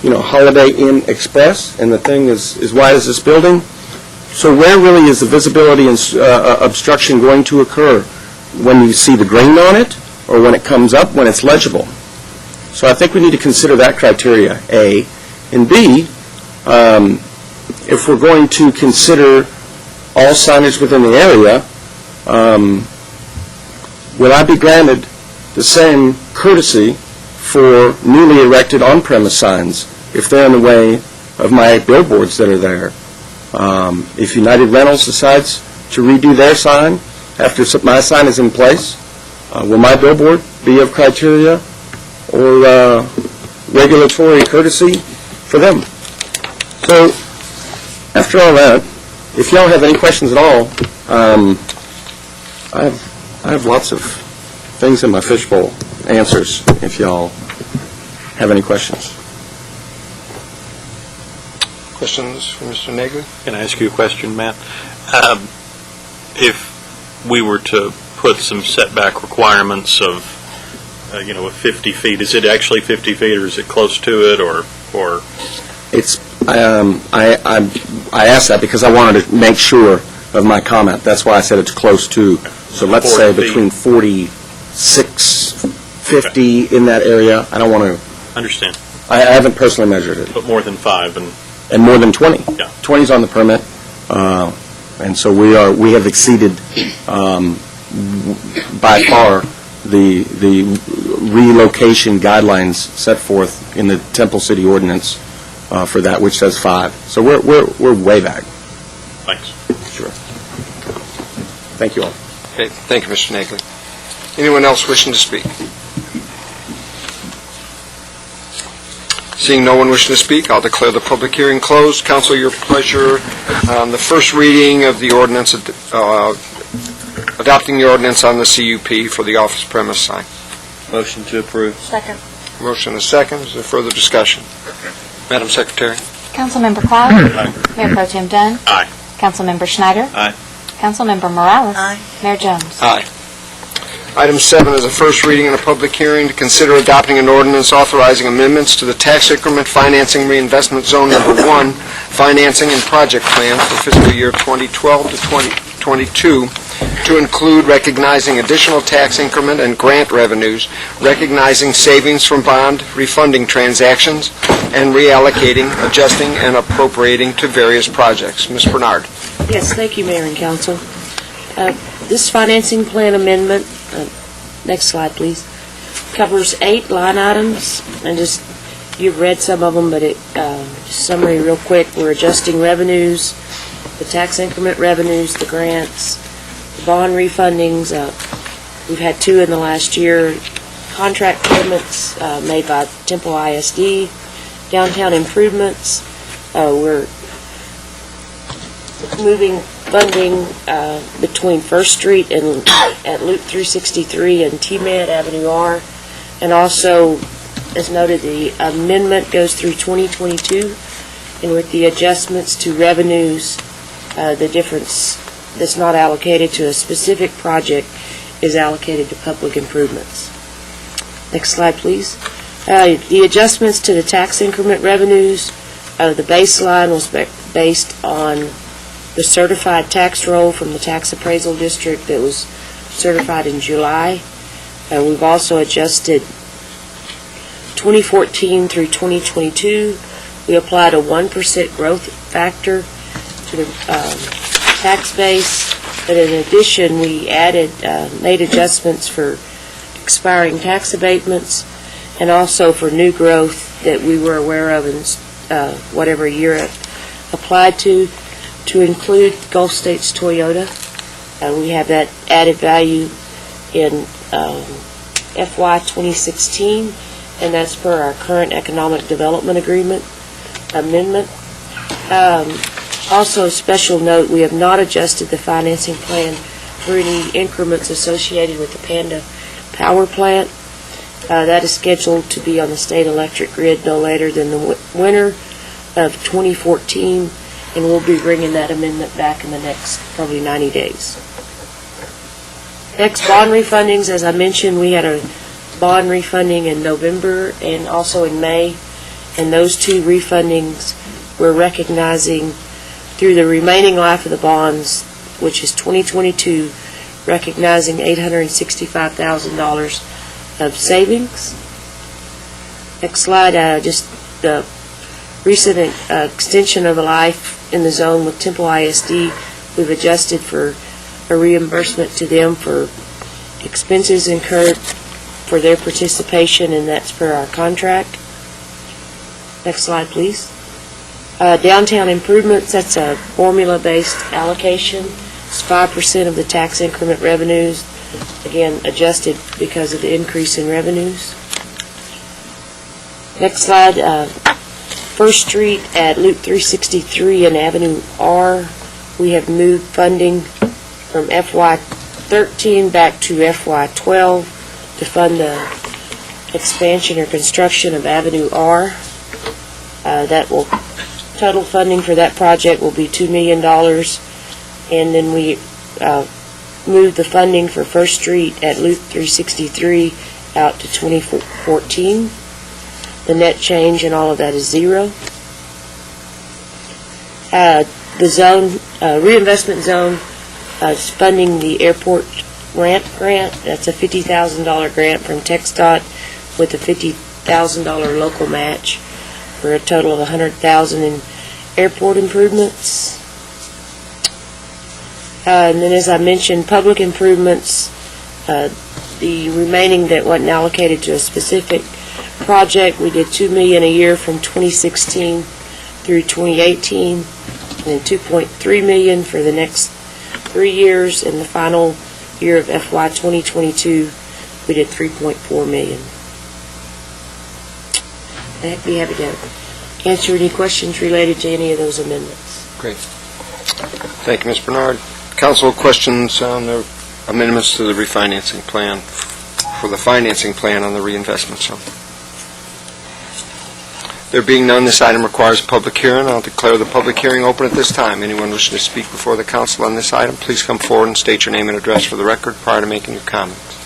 Holiday Inn Express, and the thing is as wide as this building? So where really is the visibility and obstruction going to occur? When you see the grain on it, or when it comes up, when it's legible? So I think we need to consider that criteria, A. And B, if we're going to consider all signage within the area, will I be granted the same courtesy for newly erected on-premise signs if they're in the way of my billboards that are there? If United Rentals decides to redo their sign after my sign is in place, will my billboard be of criteria or regulatory courtesy for them? So, after all that, if y'all have any questions at all, I have lots of things in my fishbowl, answers, if y'all have any questions. Questions for Mr. Nagler? Can I ask you a question, Matt? If we were to put some setback requirements of, 50 feet, is it actually 50 feet, or is it close to it, or? It's, I asked that because I wanted to make sure of my comment. That's why I said it's close to. So let's say 40 feet. between 46, 50 in that area. I don't want to, Understand, I haven't personally measured it. but more than 5, And more than 20. Yeah. 20's on the permit. And so we have exceeded by far the relocation guidelines set forth in the Temple City Ordinance for that, which says 5. So we're way back. thanks. Sure. Thank you all. Okay, thank you, Mr. Nagler. Anyone else wishing to speak? Seeing no one wishing to speak, I'll declare the public hearing closed. Council, your pleasure on the first reading of the ordinance, adopting the ordinance on the CUP for the office premise sign. Motion to approve. Second. Motion and a second. Is there further discussion? Madam Secretary? Councilmember Cloud? Aye. Mayor Pro Tem Dunn? Aye. Councilmember Schneider? Aye. Councilmember Morales? Aye. Mayor Jones? Aye. Item 7 is a first reading and a public hearing to consider adopting an ordinance authorizing amendments to the tax increment financing reinvestment zone number 1 financing and project plan for fiscal year 2012 to 2022 to include recognizing additional tax increment and grant revenues, recognizing savings from bond refunding transactions, and reallocating, adjusting, and appropriating to various projects. Ms. Bernard. Yes, thank you, Mayor and Council. This financing plan amendment, next slide, please, covers 8 line items, and just, you've read some of them, but just summary real quick. We're adjusting revenues, the tax increment revenues, the grants, the bond refundings. We've had 2 in the last year. Contract payments made by Temple ISD, downtown improvements. We're moving funding between First Street and at Loop 363 and T-Med Avenue R. And also, as noted, the amendment goes through 2022, and with the adjustments to revenues, the difference that's not allocated to a specific project is allocated to public improvements. Next slide, please. The adjustments to the tax increment revenues, the baseline was based on the certified tax roll from the tax appraisal district that was certified in July. We've also adjusted 2014 through 2022. We applied a 1% growth factor to the tax base, but in addition, we made adjustments for expiring tax abatements and also for new growth that we were aware of in whatever year it applied to include Gulf States Toyota. We have that added value in FY 2016, and that's per our current economic development agreement amendment. Also, a special note, we have not adjusted the financing plan for any increments associated with the Panda Power Plant. That is scheduled to be on the state electric grid no later than the winter of 2014, and we'll be bringing that amendment back in the next probably 90 days. Next, bond refundings. As I mentioned, we had a bond refunding in November and also in May, and those 2 refundings we're recognizing through the remaining life of the bonds, which is 2022, recognizing $865,000 of savings. Next slide, just the recent extension of the life in the zone with Temple ISD. We've adjusted for a reimbursement to them for expenses incurred for their participation, and that's per our contract. Next slide, please. Downtown improvements, that's a formula-based allocation. It's 5% of the tax increment revenues, again, adjusted because of the increase in revenues. Next slide, First Street at Loop 363 and Avenue R, we have moved funding from FY13 back to FY12 to fund the expansion or construction of Avenue R. Total funding for that project will be $2 million, and then we moved the funding for First Street at Loop 363 out to 2014. The net change in all of that is 0. The zone, reinvestment zone, is funding the airport ramp grant. That's a $50,000 grant from TxDOT with a $50,000 local match for a total of $100,000 in airport improvements. And then, as I mentioned, public improvements, the remaining that wasn't allocated to a specific project, we did $2 million a year from 2016 through 2018, and then $2.3 million for the next 3 years. In the final year of FY 2022, we did $3.4 million. I'd be happy to answer any questions related to any of those amendments. Thank you, Ms. Bernard. Council, questions on the amendments to the refinancing plan, for the financing plan on the reinvestment zone? There being none, this item requires a public hearing. I'll declare the public hearing open at this time. Anyone wishing to speak before the council on this item, please come forward and state your name and address for the record prior to making your comments.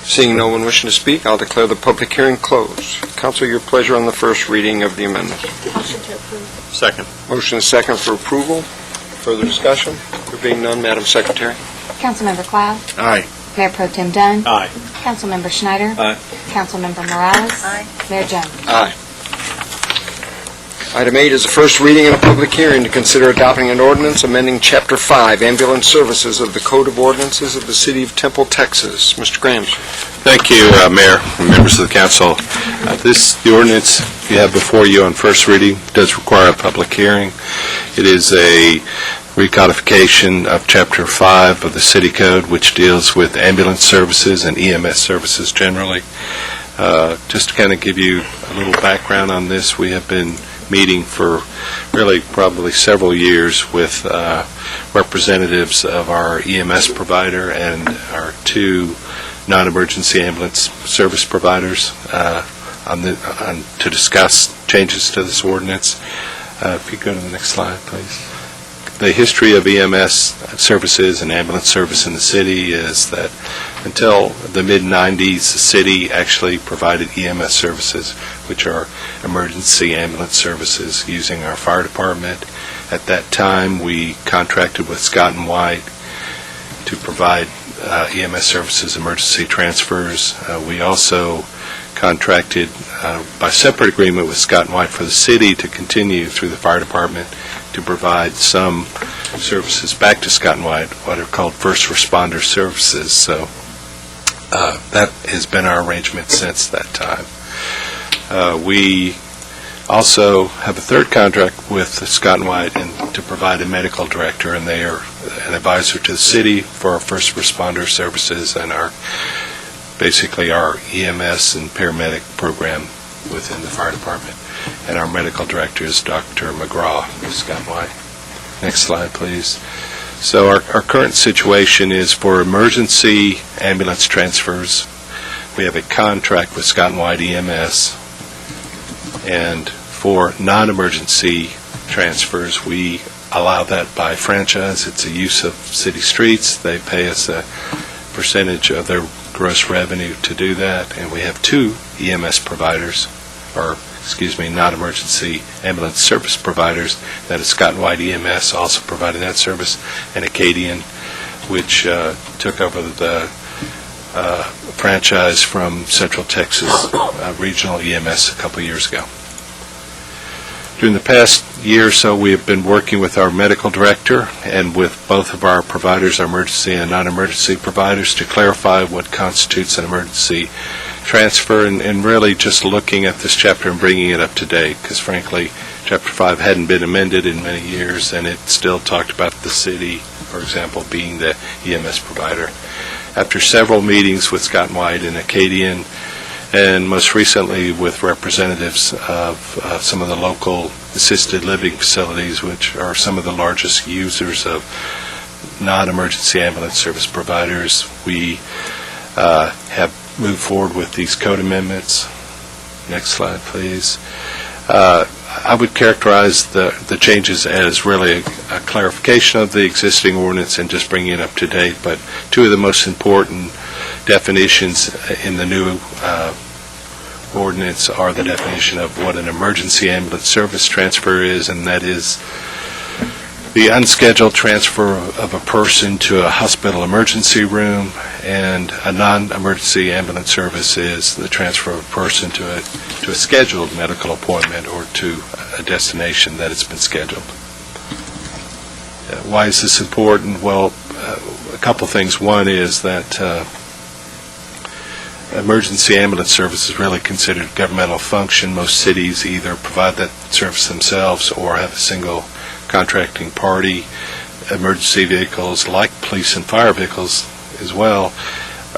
Seeing no one wishing to speak, I'll declare the public hearing closed. Council, your pleasure on the first reading of the amendment. Motion to approve. Second. Motion is second for approval. Further discussion? There being none, Madam Secretary. Councilmember Cloud? Aye. Mayor Pro Tem Dunn? Aye. Councilmember Schneider? Aye. Councilmember Morales? Aye. Mayor Jones? Aye. Item 8 is the first reading and a public hearing to consider adopting an ordinance amending Chapter 5, Ambulance Services of the Code of Ordinances of the City of Temple, Texas. Mr. Graham. Thank you, Mayor and members of the council. The ordinance you have before you on first reading does require a public hearing. It is a recodification of Chapter 5 of the City Code, which deals with ambulance services and EMS services generally. Just to kind of give you a little background on this, we have been meeting for really probably several years with representatives of our EMS provider and our two non-emergency ambulance service providers to discuss changes to this ordinance. If you go to the next slide, please. The history of EMS services and ambulance service in the city is that until the mid-'90s, the city actually provided EMS services, which are emergency ambulance services, using our fire department. At that time, we contracted with Scott & White to provide EMS services, emergency transfers. We also contracted by separate agreement with Scott & White for the city to continue through the fire department to provide some services back to Scott & White, what are called first responder services. So that has been our arrangement since that time. We also have a third contract with Scott & White to provide a medical director, and they are an advisor to the city for our first responder services and basically our EMS and paramedic program within the fire department. And our medical director is Dr. McGraw with Scott & White. Next slide, please. So our current situation is for emergency ambulance transfers, we have a contract with Scott & White EMS, and for non-emergency transfers, we allow that by franchise. It's a use of city streets. They pay us a percentage of their gross revenue to do that, and we have two EMS providers, non-emergency ambulance service providers. That is Scott & White EMS, also providing that service, and Acadian, which took over the franchise from Central Texas Regional EMS a couple years ago. During the past year or so, we have been working with our medical director and with both of our providers, our emergency and non-emergency providers, to clarify what constitutes an emergency transfer, and really just looking at this chapter and bringing it up to date, because frankly, Chapter 5 hadn't been amended in many years, and it still talked about the city, for example, being the EMS provider. After several meetings with Scott & White and Acadian, and most recently with representatives of some of the local assisted living facilities, which are some of the largest users of non-emergency ambulance service providers, we have moved forward with these code amendments. Next slide, please. I would characterize the changes as really a clarification of the existing ordinance and just bringing it up to date, but two of the most important definitions in the new ordinance are the definition of what an emergency ambulance service transfer is, and that is the unscheduled transfer of a person to a hospital emergency room, and a non-emergency ambulance service is the transfer of a person to a scheduled medical appointment or to a destination that has been scheduled. Why is this important? Well, a couple things. One is that emergency ambulance service is really considered a governmental function. Most cities either provide that service themselves or have a single contracting party. Emergency vehicles, like police and fire vehicles as well,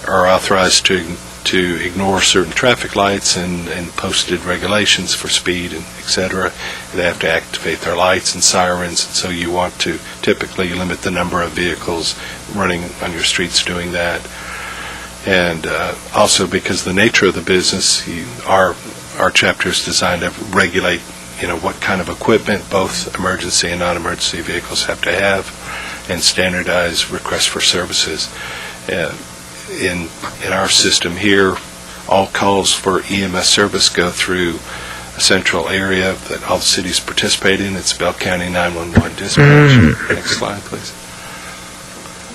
are authorized to to ignore certain traffic lights and posted regulations for speed and et cetera. They have to activate their lights and sirens, and so you want to typically limit the number of vehicles running on your streets doing that. And also because the nature of the business, our chapter is designed to regulate, what kind of equipment both emergency and non-emergency vehicles have to have, and standardize requests for services. In our system here, all calls for EMS service go through a central area that all the cities participate in. It's Bell County 911 dispatch. Next slide, please.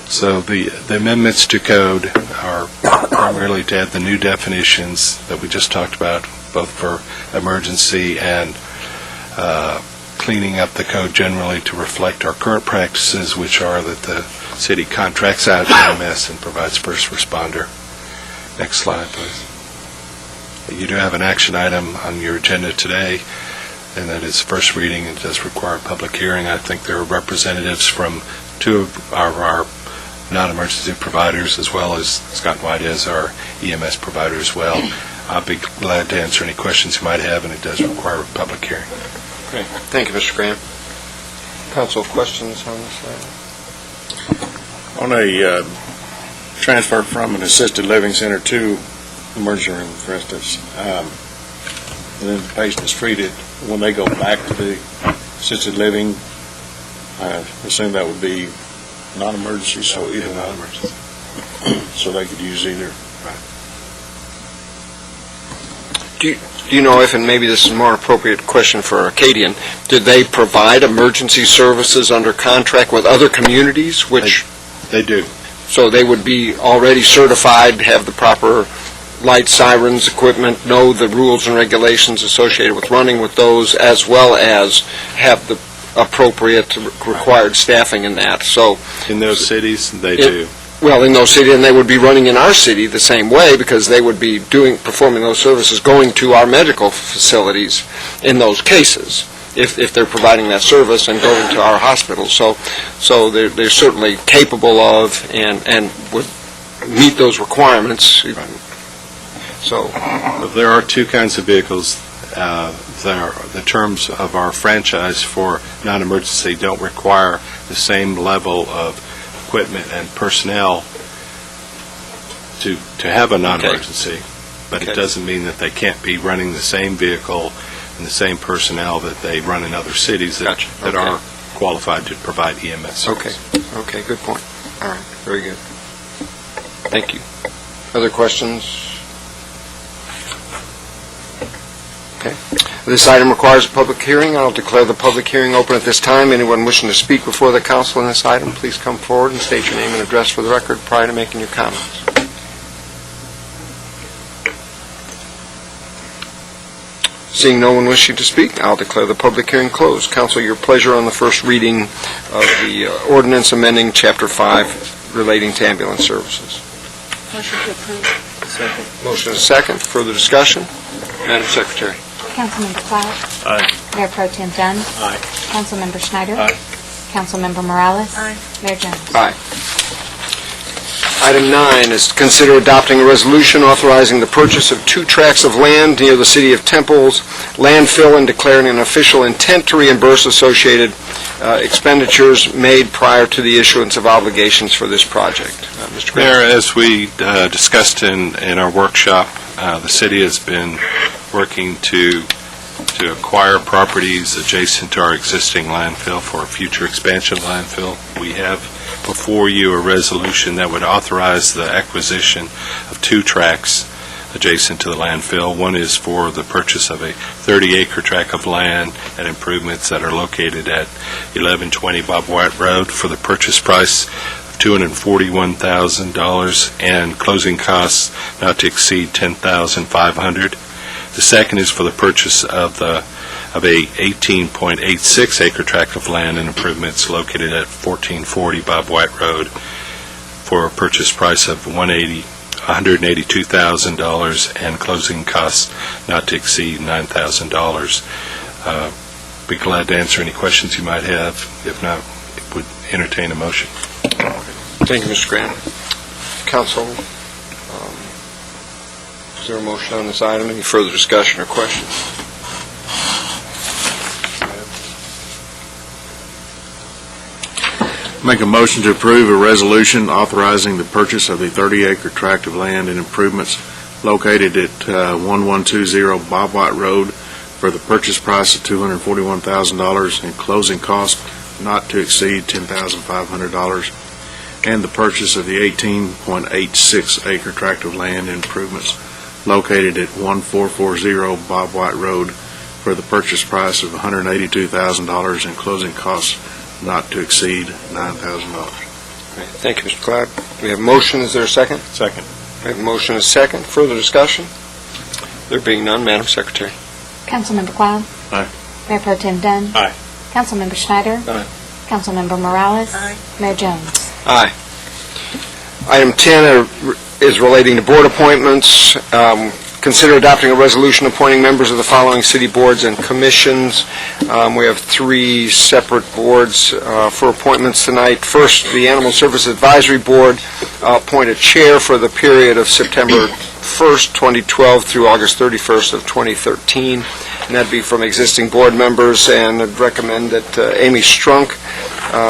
So the amendments to code are primarily to add the new definitions that we just talked about, both for emergency and cleaning up the code generally to reflect our current practices, which are that the city contracts out EMS and provides first responder. Next slide, please. You do have an action item on your agenda today, and that is first reading. It does require a public hearing. I think there are representatives from two of our non-emergency providers, as well as Scott White as our EMS provider as well. I'll be glad to answer any questions you might have, and it does require a public hearing. Okay. Thank you, Mr. Graham. Council, questions on this item? On a transfer from an assisted living center to emergency room, for instance, and then the patient is treated, when they go back to the assisted living, I assume that would be non-emergency, so either non-emergency. So they could use either. Do you know if, and maybe this is a more appropriate question for Acadian, did they provide emergency services under contract with other communities, which... They do. So they would be already certified, have the proper lights, sirens, equipment, know the rules and regulations associated with running with those, as well as have the appropriate required staffing in that. So in those cities, they do. Well, in those cities, and they would be running in our city the same way, because they would be performing those services, going to our medical facilities in those cases, if they're providing that service and going to our hospitals. So they're certainly capable of and would meet those requirements. So there are two kinds of vehicles. The terms of our franchise for non-emergency don't require the same level of equipment and personnel to have a non-emergency, but it doesn't mean that they can't be running the same vehicle and the same personnel that they run in other cities that are qualified to provide EMS service. Okay, good point. All right, very good. Thank you. Other questions? Okay. This item requires a public hearing. I'll declare the public hearing open at this time. Anyone wishing to speak before the council on this item, please come forward and state your name and address for the record prior to making your comments. Seeing no one wishing to speak, I'll declare the public hearing closed. Council, your pleasure on the first reading of the ordinance amending Chapter 5 relating to ambulance services. Motion to approve. Second. Motion is second. Further discussion? Madam Secretary. Councilmember Cloud? Aye. Mayor Pro Tem Dunn? Aye. Councilmember Schneider? Aye. Councilmember Morales? Aye. Mayor Jones? Aye. Item 9 is to consider adopting a resolution authorizing the purchase of 2 tracts of land near the City of Temple's landfill and declaring an official intent to reimburse associated expenditures made prior to the issuance of obligations for this project. Mr. Graham. Mayor, as we discussed in our workshop, the city has been working to acquire properties adjacent to our existing landfill for a future expansion landfill. We have before you a resolution that would authorize the acquisition of 2 tracts adjacent to the landfill. One is for the purchase of a 30-acre tract of land and improvements that are located at 1120 Bob White Road for the purchase price of $241,000 and closing costs not to exceed $10,500. The second is for the purchase of a 18.86 acre tract of land and improvements located at 1440 Bob White Road for a purchase price of $182,000 and closing costs not to exceed $9,000. Be glad to answer any questions you might have. If not, it would entertain a motion. Thank you, Mr. Graham. Council, Is there a motion on this item? Any further discussion or questions? Make a motion to approve a resolution authorizing the purchase of the 30-acre tract of land and improvements located at 1120 Bob White Road for the purchase price of $241,000 and closing cost not to exceed $10,500, and the purchase of the 18.86-acre tract of land and improvements located at 1440 Bob White Road for the purchase price of $182,000 and closing costs not to exceed $9,000. Thank you, Mr. Cloud. We have a motion. Is there a second? Second. We have a motion and a second. Further discussion? There being none, Madam Secretary. Councilmember Cloud? Aye. Mayor Pro Tem Dunn? Aye. Councilmember Schneider? Aye. Councilmember Morales? Mayor Jones? Aye. Item 10 is relating to board appointments. Consider adopting a resolution appointing members of the following city boards and commissions. We have 3 separate boards for appointments tonight. First, the Animal Service Advisory Board appoint a chair for the period of September 1st, 2012 through August 31st of 2013, and that'd be from existing board members, and I'd recommend that Amy Strunk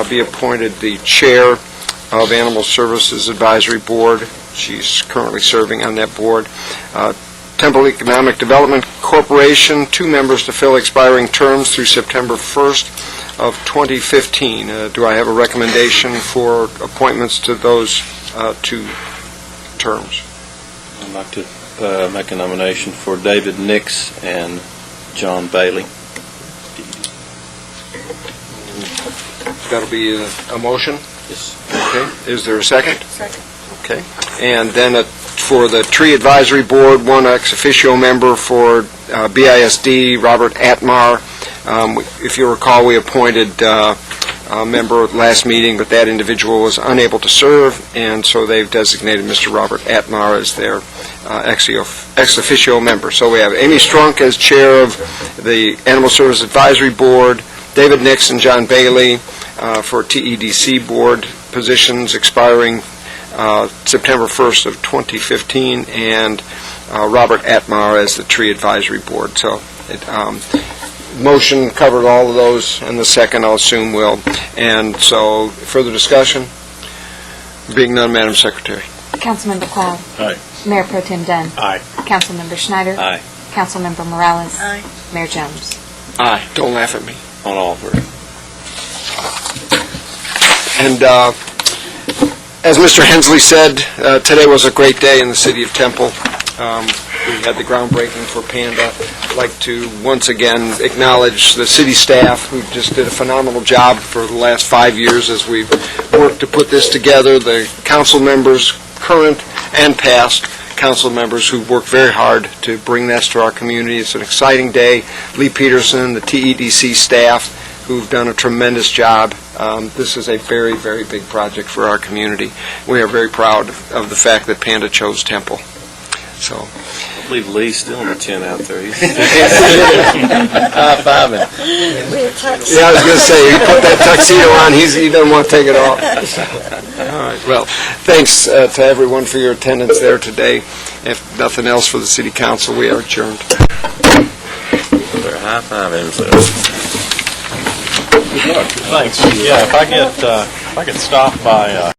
be appointed the chair of Animal Services Advisory Board. She's currently serving on that board. Temple Economic Development Corporation, 2 members to fill expiring terms through September 1st of 2015. Do I have a recommendation for appointments to those 2 terms? I'd like to make a nomination for David Nix and John Bailey. That'll be a motion? Yes. Okay. Is there a second? Second. Okay. And then for the Tree Advisory Board, 1 ex officio member for BISD, Robert Atmar. If you recall, we appointed a member at last meeting, but that individual was unable to serve, and so they've designated Mr. Robert Atmar as their ex officio member. So we have Amy Strunk as chair of the Animal Service Advisory Board, David Nix and John Bailey for TEDC board positions expiring September 1st of 2015, and Robert Atmar as the Tree Advisory Board. So motion covered all of those, and the second, I'll assume, will. And so, further discussion? Being none, Madam Secretary. Councilmember Cloud? Aye. Mayor Pro Tem Dunn? Aye. Councilmember Schneider? Aye. Councilmember Morales? Mayor Jones? Aye. Don't laugh at me. On all 3. And as Mr. Hensley said, today was a great day in the city of Temple. We had the groundbreaking for Panda. I'd like to once again acknowledge the city staff who just did a phenomenal job for the last 5 years as we've worked to put this together, the council members, current and past council members who worked very hard to bring this to our community. It's an exciting day. Lee Peterson, the TEDC staff, who've done a tremendous job. This is a very, very big project for our community. We are very proud of the fact that Panda chose Temple. So, I believe Lee's still in the tent out there. High-fiving. Yeah, I was going to say, he put that tuxedo on, he doesn't want to take it off. All right, well, thanks to everyone for your attendance there today. If nothing else for the city council, we are adjourned. They're high-fiving themselves. Thanks. Yeah, if I could stop by